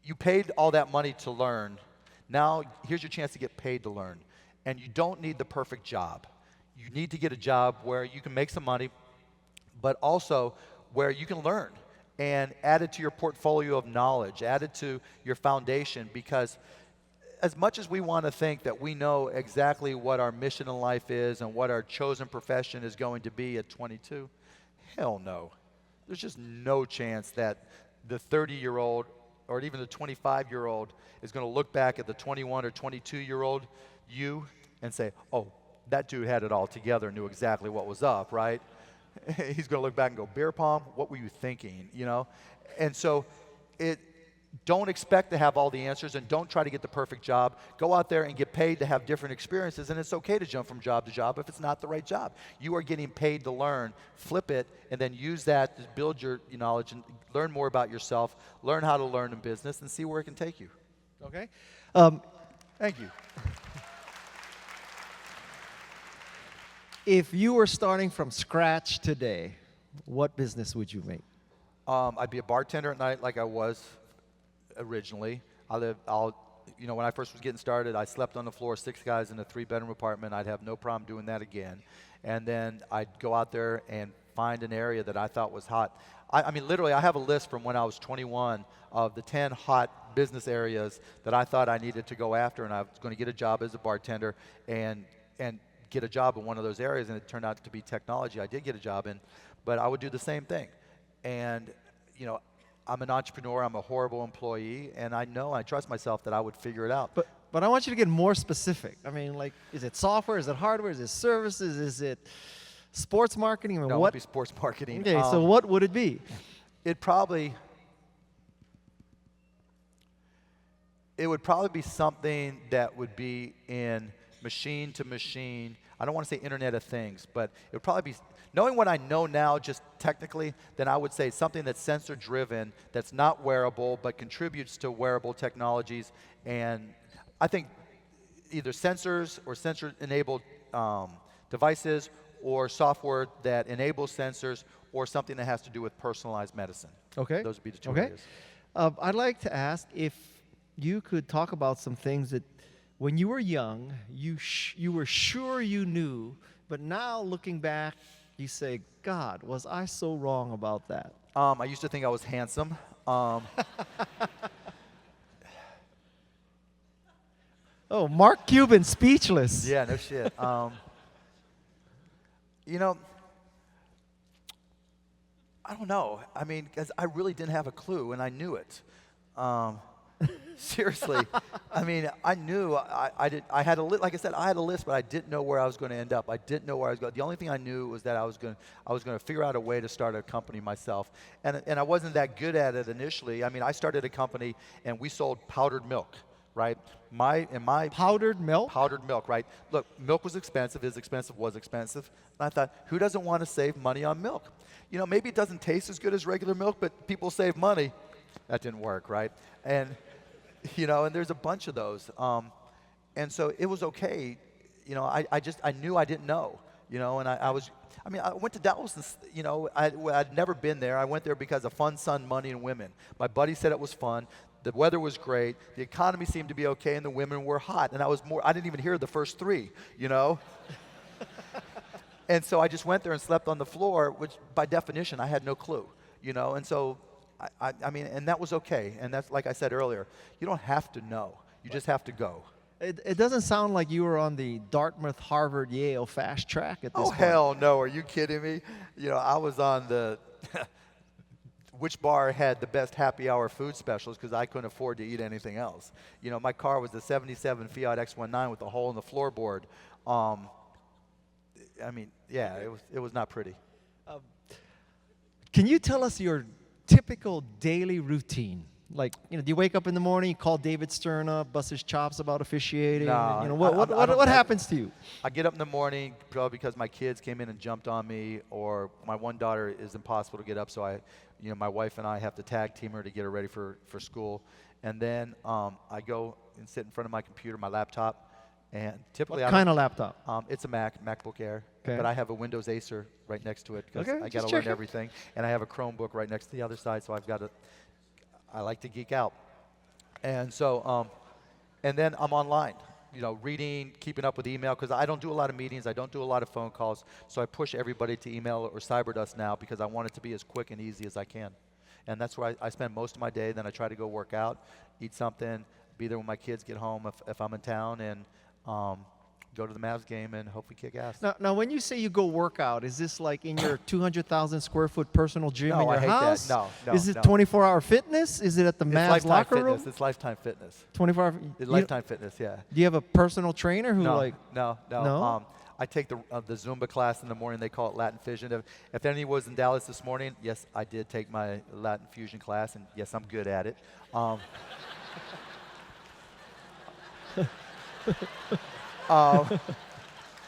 you paid all that money to learn. Now here's your chance to get paid to learn, and you don't need the perfect job. You need to get a job where you can make some money, but also where you can learn and add it to your portfolio of knowledge, add it to your foundation, because as much as we want to think that we know exactly what our mission in life is and what our chosen profession is going to be at 22, hell no. There's just no chance that the 30-year-old or even the 25-year-old is going to look back at the 21 or 22-year-old you and say, oh, that dude had it all together, knew exactly what was up, right? He's going to look back and go, beer pong, what were you thinking, you know? And so don't expect to have all the answers, and don't try to get the perfect job. Go out there and get paid to have different experiences, and it's okay to jump from job to job if it's not the right job. You are getting paid to learn. Flip it, and then use that to build your knowledge and learn more about yourself, learn how to learn in business, and see where it can take you. Okay. Thank you. If you were starting from scratch today, what business would you make? I'd be a bartender at night like I was originally. When I first was getting started, I slept on the floor, 6 guys in a 3-bedroom apartment. I'd have no problem doing that again. And then I'd go out there and find an area that I thought was hot. I mean, literally, I have a list from when I was 21 of the 10 hot business areas that I thought I needed to go after, and I was going to get a job as a bartender and get a job in one of those areas, and it turned out to be technology. I did get a job in, but I would do the same thing. And, you know, I'm an entrepreneur, I'm a horrible employee, and I trust myself that I would figure it out. But I want you to get more specific. I mean, like, is it software? Is it hardware? Is it services? Is it sports marketing? I mean, No, it won't be sports marketing. Okay, so what would it be? It would probably be something that would be in machine to machine. I don't want to say Internet of Things, but it would probably be, knowing what I know now just technically, then I would say something that's sensor driven, that's not wearable, but contributes to wearable technologies. And I think either sensors or sensor enabled devices, or software that enables sensors, or something that has to do with personalized medicine. Okay. Those would be the 2 okay. areas. I'd like to ask if you could talk about some things that when you were young, you were sure you knew, but now looking back, you say, God, was I so wrong about that? I used to think I was handsome. Oh, Mark Cuban, speechless. Yeah, no shit. You know, I don't know. I mean, because I really didn't have a clue, and I knew it. Seriously, I mean, I knew I had a list. Like I said, I had a list, but I didn't know where I was going to end up. I didn't know where I was going. The only thing I knew was that I was going to figure out a way to start a company myself, and I wasn't that good at it initially. I mean, I started a company, and we sold powdered milk, right? My Powdered milk? Powdered milk, right? Look, milk was expensive, was expensive. And I thought, who doesn't want to save money on milk? You know, maybe it doesn't taste as good as regular milk, but people save money. That didn't work, right? And, you know, and there's a bunch of those. And so it was okay. You know, I knew I didn't know, you know, and I went to Dallas, and, you know, I'd never been there. I went there because of fun, sun, money, and women. My buddy said it was fun. The weather was great. The economy seemed to be okay, and the women were hot. And I didn't even hear the first 3, you know. And so I just went there and slept on the floor, which by definition I had no clue, you know. And so I mean, and that was okay. And that's, like I said earlier, you don't have to know. You just have to go. It doesn't sound like you were on the Dartmouth, Harvard, Yale fast track at this point. Oh, hell no. Are you kidding me? You know, I was on the which bar had the best happy hour food specials, because I couldn't afford to eat anything else. You know, my car was the 77 Fiat X19 with a hole in the floorboard. I mean, yeah, it was not pretty. Can you tell us your typical daily routine? Like, do you wake up in the morning, you call David Stern up, bust his chops about officiating? No, What happens to you? I get up in the morning probably because my kids came in and jumped on me, or my one daughter is impossible to get up, so my wife and I have to tag team her to get her ready for school. And then I go and sit in front of my computer, my laptop, and typically What kind of laptop? it's a MacBook Air, Okay. but I have a Windows Acer right next to it because Okay, I got just to learn checking. everything, and I have a Chromebook right next to the other side, so I like to geek out. And so, and then I'm online, reading, keeping up with email, because I don't do a lot of meetings, I don't do a lot of phone calls, so I push everybody to email or Cyberdust now because I want it to be as quick and easy as I can. And that's where I spend most of my day. Then I try to go work out, eat something, be there when my kids get home if I'm in town, and go to the Mavs game and hopefully kick ass. Now, when you say you go work out, is this like in your 200,000 square foot personal gym No, in your I hate house? that. No, Is it no. 24-hour fitness? Is it at the It's Mavs Lifetime locker Fitness. room? It's Lifetime Fitness. 24-hour. It's Lifetime Fitness, yeah. Do you have a personal trainer who No, like? no. No? I take the Zumba class in the morning. They call it Latin Fusion. If any was in Dallas this morning, yes, I did take my Latin Fusion class, and yes, I'm good at it.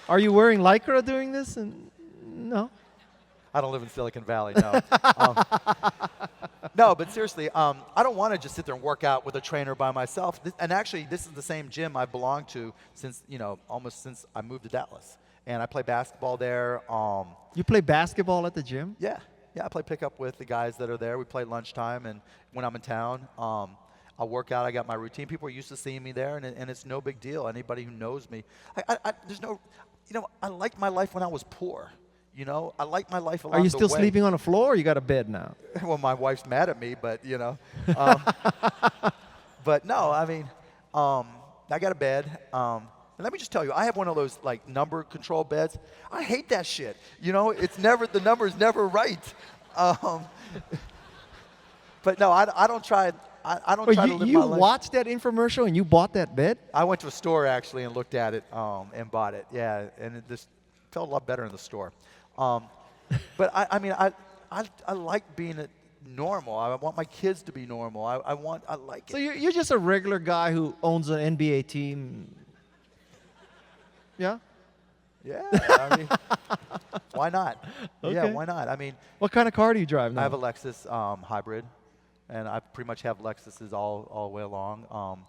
Are you wearing Lycra doing this? And no. I don't live in Silicon Valley, no. No, but seriously, I don't want to just sit there and work out with a trainer by myself. And actually, this is the same gym I've belonged to since, almost since I moved to Dallas. And I play basketball there. You play basketball at the gym? Yeah, I play pickup with the guys that are there. We play lunchtime, and when I'm in town, I'll work out. I got my routine. People are used to seeing me there, and it's no big deal. Anybody who knows me, there's no, I liked my life when I was poor. I like my life along the way. Are you still sleeping on the floor, or you got a bed now? Well, my wife's mad at me, but but no, I mean, I got a bed. And let me just tell you, I have one of those like number control beds. I hate that shit. It's never, the number's never right. But no, I don't try. I don't try to live my life. You watched that infomercial and you bought that bed? I went to a store actually and looked at it and bought it. Yeah, and it just felt a lot better in the store. But I mean, I like being normal. I want my kids to be normal. I like it. So you're just a regular guy who owns an NBA team. Yeah? Yeah, I mean, why not? Okay. Yeah, why not? I mean, What kind of car do you drive now? I have a Lexus hybrid, and I pretty much have Lexuses all the way along.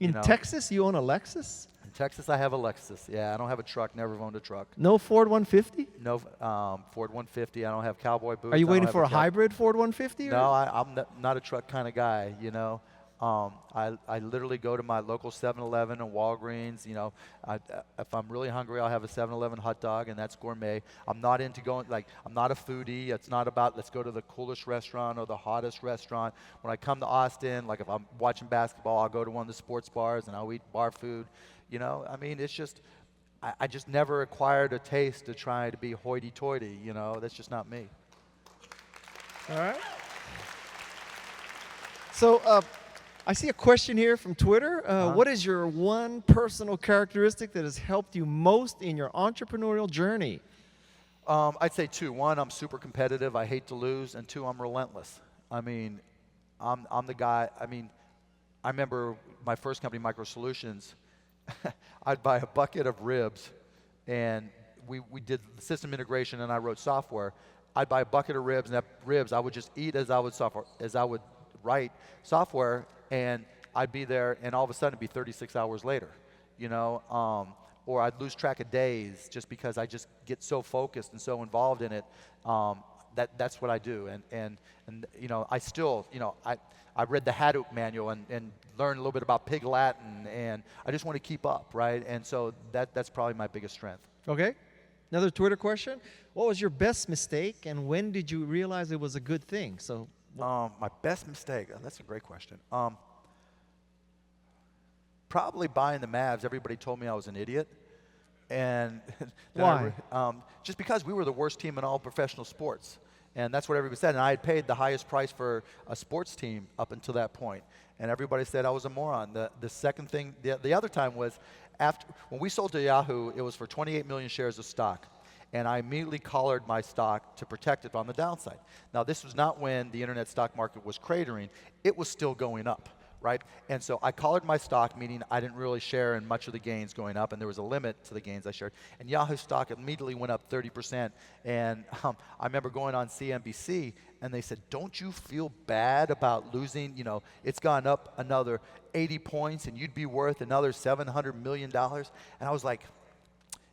In Texas, you own a Lexus? In Texas, I have a Lexus. Yeah, I don't have a truck. Never owned a truck. No Ford 150? No Ford 150. I don't have cowboy boots. Are you I don't waiting have for a cow- hybrid Ford 150? No, I'm not a truck kind of guy. I literally go to my local 7-Eleven and Walgreens. If I'm really hungry, I'll have a 7-Eleven hot dog, and that's gourmet. I'm not into going, I'm not a foodie. It's not about let's go to the coolest restaurant or the hottest restaurant. When I come to Austin, like if I'm watching basketball, I'll go to one of the sports bars and I'll eat bar food. I mean, it's just, I just never acquired a taste to try to be hoity-toity. That's just not me. All right. So I see a question here from Twitter. What is your one personal characteristic that has helped you most in your entrepreneurial journey? I'd say two. One, I'm super competitive. I hate to lose. And two, I'm relentless. I mean, I'm the guy. I mean, I remember my first company, Micro Solutions. I'd buy a bucket of ribs, and we did the system integration, and I wrote software. I'd buy a bucket of ribs, and that ribs I would just eat as I would write software, and I'd be there, and all of a sudden it'd be 36 hours later, or I'd lose track of days just because I just get so focused and so involved in it. That's what I do, and I still, I read the Hadoop manual and learned a little bit about Pig Latin, and I just want to keep up, right? And so that's probably my biggest strength. Okay. Another Twitter question. What was your best mistake, and when did you realize it was a good thing? So. My best mistake, that's a great question. Probably buying the Mavs. Everybody told me I was an idiot. And why? Just because we were the worst team in all professional sports. And that's what everybody said. And I had paid the highest price for a sports team up until that point. And everybody said I was a moron. The second thing, the other time was when we sold to Yahoo, it was for 28 million shares of stock. And I immediately collared my stock to protect it on the downside. Now, this was not when the internet stock market was cratering. It was still going up, right? And so I collared my stock, meaning I didn't really share in much of the gains going up, and there was a limit to the gains I shared. And Yahoo stock immediately went up 30%. And I remember going on CNBC, and they said, don't you feel bad about losing, it's gone up another 80 points, and you'd be worth another $700 million? And I was like,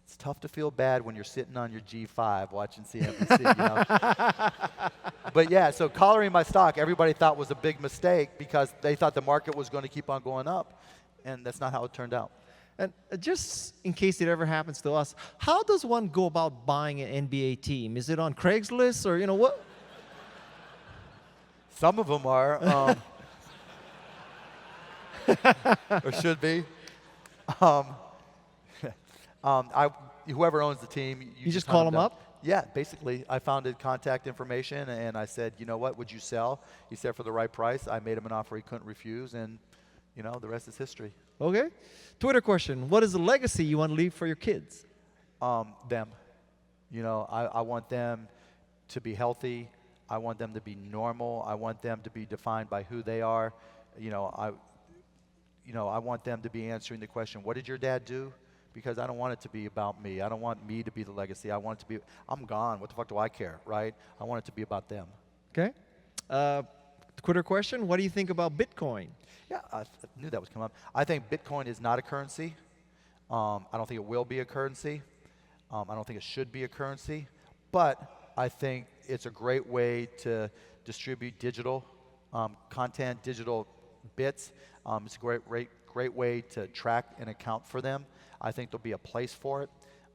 it's tough to feel bad when you're sitting on your G5 watching CNBC, But yeah, so collaring my stock, everybody thought was a big mistake because they thought the market was going to keep on going up, and that's not how it turned out. And just in case it ever happens to us, how does one go about buying an NBA team? Is it on Craigslist or what? Some of them are, or should be. Whoever owns the team, you just call them up? Yeah, basically, I found his contact information, and I said, you know what, would you sell? He said for the right price. I made him an offer he couldn't refuse, and the rest is history. Okay. Twitter question: what is the legacy you want to leave for your kids? Them. I want them to be healthy. I want them to be normal. I want them to be defined by who they are. I want them to be answering the question, what did your dad do? Because I don't want it to be about me. I don't want me to be the legacy. I want it to be, I'm gone. What the fuck do I care, right? I want it to be about them. Okay. Twitter question: what do you think about Bitcoin? Yeah, I knew that was coming up. I think Bitcoin is not a currency. I don't think it will be a currency. I don't think it should be a currency. But I think it's a great way to distribute digital content, digital bits. It's a great way to track and account for them. I think there'll be a place for it.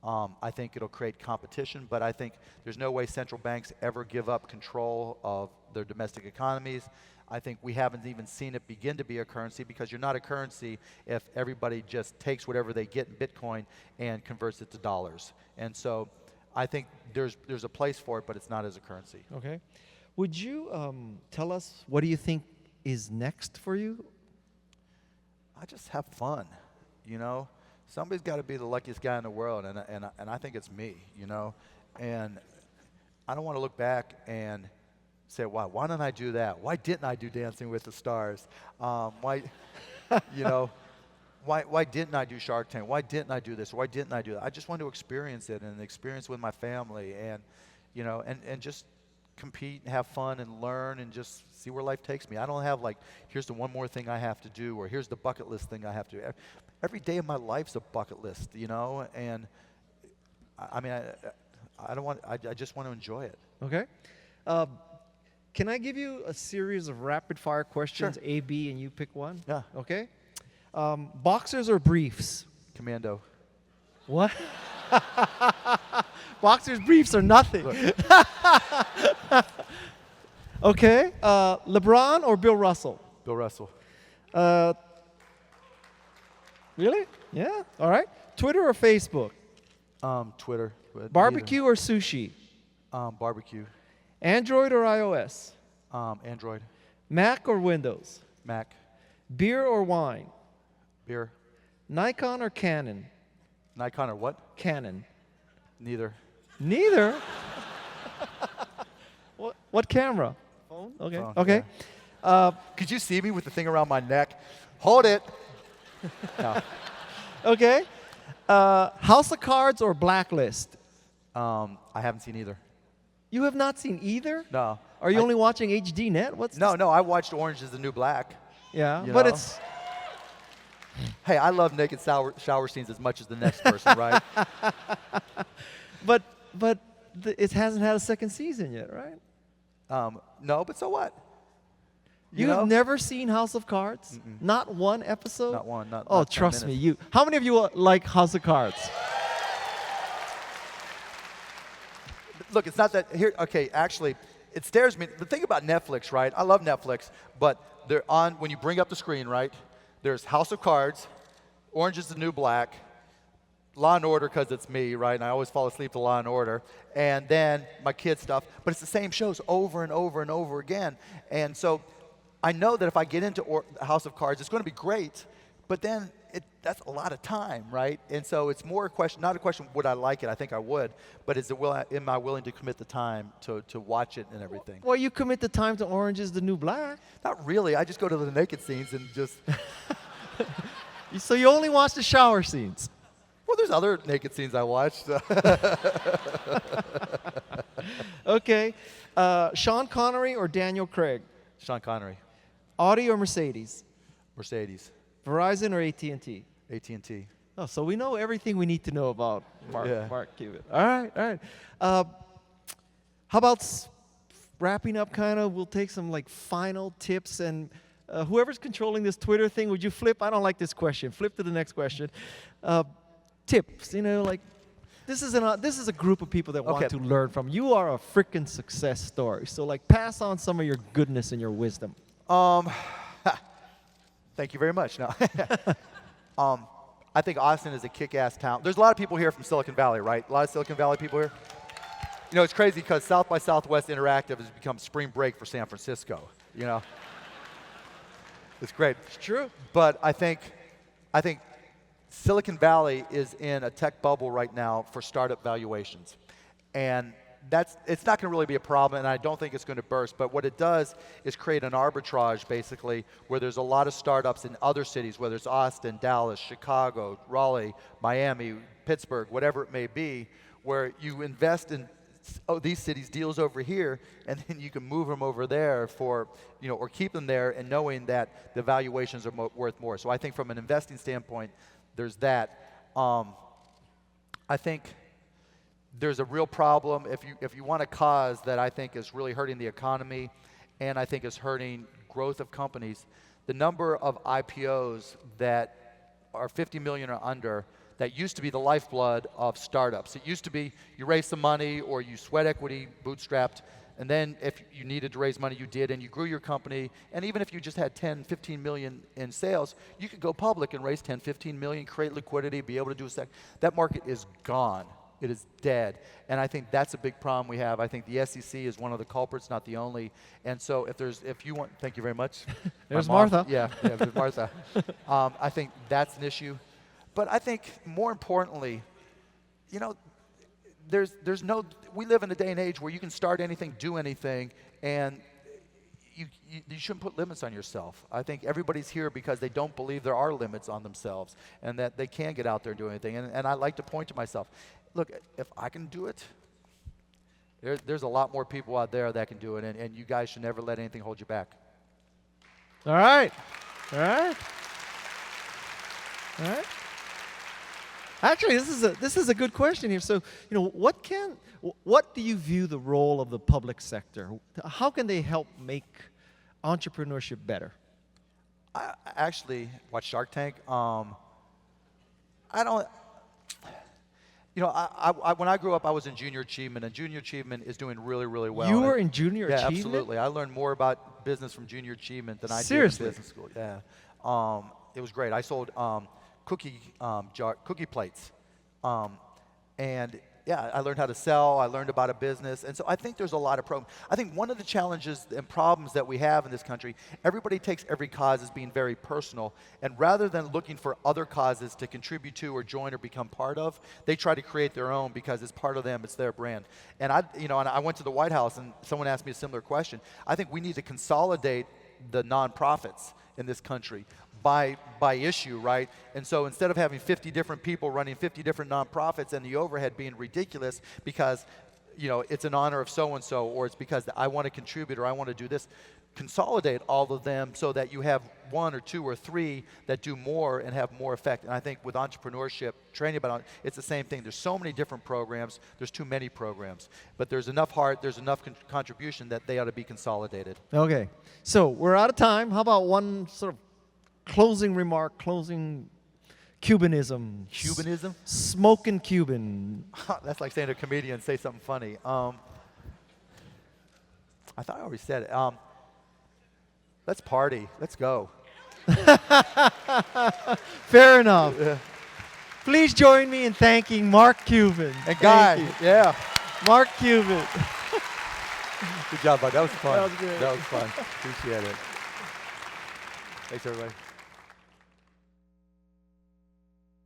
I think it'll create competition, but I think there's no way central banks ever give up control of their domestic economies. I think we haven't even seen it begin to be a currency, because you're not a currency if everybody just takes whatever they get in Bitcoin and converts it to dollars. And so I think there's a place for it, but it's not as a currency. Okay. Would you tell us, what do you think is next for you? I just have fun, Somebody's got to be the luckiest guy in the world, and I think it's me, And I don't want to look back and say, why didn't I do that? Why didn't I do Dancing with the Stars? Why didn't I do Shark Tank? Why didn't I do this? Why didn't I do that? I just want to experience it, and experience with my family, and and just compete and have fun and learn and just see where life takes me. I don't have here's the one more thing I have to do, or here's the bucket list thing I have to do. Every day of my life's a bucket list, and I just want to enjoy it. Okay. Can I give you a series of rapid fire questions, Sure. A, B, and you pick one? Yeah. Okay. Boxers or briefs? Commando. What? Boxers, briefs, or nothing. Okay. LeBron or Bill Russell? Bill Russell. Really? Yeah. All right. Twitter or Facebook? Twitter. But Barbecue or sushi? Barbecue. Android or iOS? Android. Mac or Windows? Mac. Beer or wine? Beer. Nikon or Canon? Nikon or what? Canon. Neither. Neither? What camera? Phone? Okay. Phone, Okay. yeah. Could you see me with the thing around my neck? Hold it. No. Okay. House of Cards or Blacklist? I haven't seen either. You have not seen either? No. Are you only watching HD Net? No, I watched Orange is the New Black. Yeah, You but know? it's... Hey, I love naked shower scenes as much as the next person, right? But it hasn't had a second season yet, right? No, but so what? You've never seen House of Cards? Mm-mm. Not one episode? Not one. Not, oh, not 10 trust me. minutes. How many of you like House of Cards? Look, it's not that here. Okay, actually, it stares me. The thing about Netflix, right? I love Netflix, but they're on when you bring up the screen, right? There's House of Cards, Orange is the New Black, Law and Order because it's me, right? And I always fall asleep to Law and Order, and then my kids stuff. But it's the same shows over and over and over again. And so I know that if I get into House of Cards, it's going to be great. But then that's a lot of time, right? And so it's more a question, not a question, would I like it? I think I would, but am I willing to commit the time to watch it and everything? Well, you commit the time to Orange is the New Black. Not really. I just go to the naked scenes and just. So you only watch the shower scenes. Well, there's other naked scenes I watched. Okay. Sean Connery or Daniel Craig? Sean Connery. Audi or Mercedes? Mercedes. Verizon or AT&T? AT&T. Oh, so we know everything we need to know about Yeah. Mark Cuban. All right, all right. How about wrapping up kind of, we'll take some like final tips, and whoever's controlling this Twitter thing, would you flip? I don't like this question. Flip to the next question. Tips, you know, like this is a group of people that want to learn from. You are a freaking success story. So like pass on some of your goodness and your wisdom. Thank you very much. No. I think Austin is a kick-ass town. There's a lot of people here from Silicon Valley, right? A lot of Silicon Valley people here. You know, it's crazy because South by Southwest Interactive has become spring break for San Francisco, you know? It's great. It's true. But I think Silicon Valley is in a tech bubble right now for startup valuations. And it's not going to really be a problem, and I don't think it's going to burst. But what it does is create an arbitrage, basically, where there's a lot of startups in other cities, whether it's Austin, Dallas, Chicago, Raleigh, Miami, Pittsburgh, whatever it may be, where you invest in these cities deals over here, and then you can move them over there for, you know, or keep them there, and knowing that the valuations are worth more. So I think from an investing standpoint, there's that. I think there's a real problem if you want a cause that I think is really hurting the economy, and I think is hurting growth of companies. The number of IPOs that are 50 million or under, that used to be the lifeblood of startups. It used to be you raised some money or you sweat equity, bootstrapped, and then if you needed to raise money, you did, and you grew your company. And even if you just had 10, 15 million in sales, you could go public and raise 10, 15 million, create liquidity, be able to do a that market is gone. It is dead. And I think that's a big problem we have. I think the SEC is one of the culprits, not the only. And so if you want, thank you very much. There's Martha. Yeah, there's Martha. I think that's an issue. But I think more importantly, you know, we live in a day and age where you can start anything, do anything, and you shouldn't put limits on yourself. I think everybody's here because they don't believe there are limits on themselves and that they can get out there and do anything. And I like to point to myself, look, if I can do it, there's a lot more people out there that can do it, and you guys should never let anything hold you back. All right. All right. All right. Actually, this is a good question here. So, you know, what do you view the role of the public sector? How can they help make entrepreneurship better? I actually watch Shark Tank. I don't. You know, when I grew up, I was in junior achievement, and junior achievement is doing really, really well. You were in junior achievement? Yeah, absolutely. I learned more about business from junior achievement than I did in business school. Yeah, it was great. I sold cookie plates, and yeah, I learned how to sell. I learned about a business, and so I think there's a lot of problems. I think one of the challenges and problems that we have in this country, everybody takes every cause as being very personal, and rather than looking for other causes to contribute to or join or become part of, they try to create their own because it's part of them, it's their brand. And I went to the White House, and someone asked me a similar question. I think we need to consolidate the nonprofits in this country by issue, right? And so instead of having 50 different people running 50 different nonprofits and the overhead being ridiculous because, you know, it's in honor of so-and-so, or it's because I want to contribute or I want to do this, consolidate all of them so that you have one or two or three that do more and have more effect. And I think with entrepreneurship, training about it, it's the same thing. There's so many different programs. There's too many programs. But there's enough heart, there's enough contribution that they ought to be consolidated. Okay. So we're out of time. How about one sort of closing remark, closing Cubanism? Cubanism? Smoking Cuban. That's like saying to a comedian, say something funny. I thought I already said it. Let's party. Let's go. Fair enough. Yeah. Please join me in thanking Mark Cuban. And Guy. Yeah. Mark Cuban. Good job, bud. That was fun. That was good. That was fun. Appreciate it. Thanks, everybody.